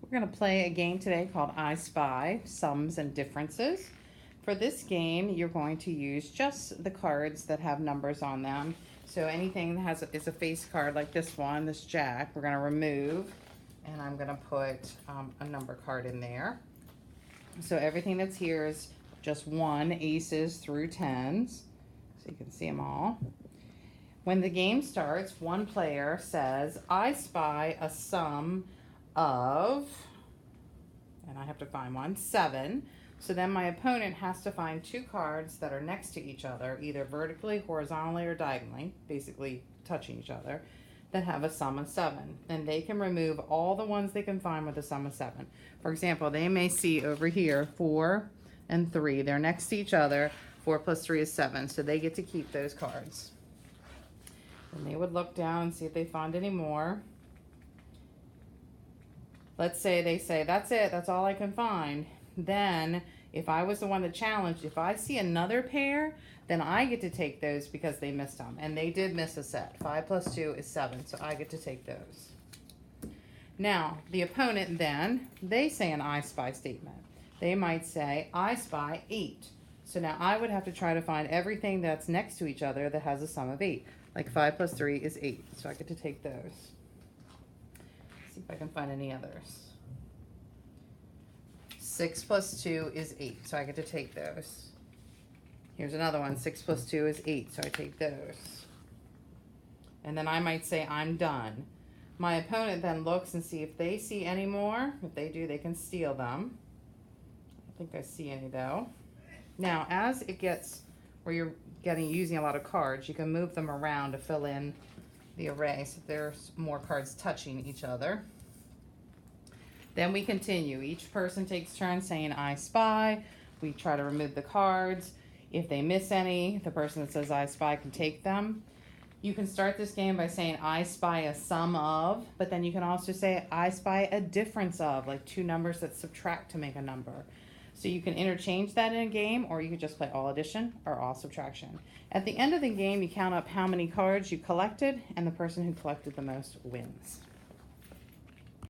We're going to play a game today called I Spy, Sums and Differences. For this game, you're going to use just the cards that have numbers on them. So anything that is a face card like this one, this jack, we're going to remove, and I'm going to put a number card in there. So everything that's here is just 1, aces through 10s, so you can see them all. When the game starts, one player says, I spy a sum of, and I have to find one, 7. So then my opponent has to find 2 cards that are next to each other, either vertically, horizontally, or diagonally, basically touching each other, that have a sum of 7. And they can remove all the ones they can find with a sum of 7. For example, they may see over here 4 and 3. They're next to each other. 4 plus 3 is 7, so they get to keep those cards. And they would look down and see if they find any more. Let's say they say, that's it, that's all I can find. Then, if I was the one that challenged, if I see another pair, then I get to take those because they missed them. And they did miss a set. 5 plus 2 is 7, so I get to take those. Now, the opponent then, they say an I spy statement. They might say, I spy 8. So now I would have to try to find everything that's next to each other that has a sum of 8. Like 5 plus 3 is 8, so I get to take those. See if I can find any others. 6 plus 2 is 8, so I get to take those. Here's another one, 6 plus 2 is 8, so I take those. And then I might say, I'm done. My opponent then looks and see if they see any more. If they do, they can steal them. I don't think I see any though. Now, as it gets where you're using a lot of cards, you can move them around to fill in the array so there's more cards touching each other. Then we continue. Each person takes turns saying, I spy. We try to remove the cards. If they miss any, the person that says, I spy, can take them. You can start this game by saying, I spy a sum of, but then you can also say, I spy a difference of, like 2 numbers that subtract to make a number. So you can interchange that in a game, or you could just play all addition or all subtraction. At the end of the game, you count up how many cards you collected, and the person who collected the most wins.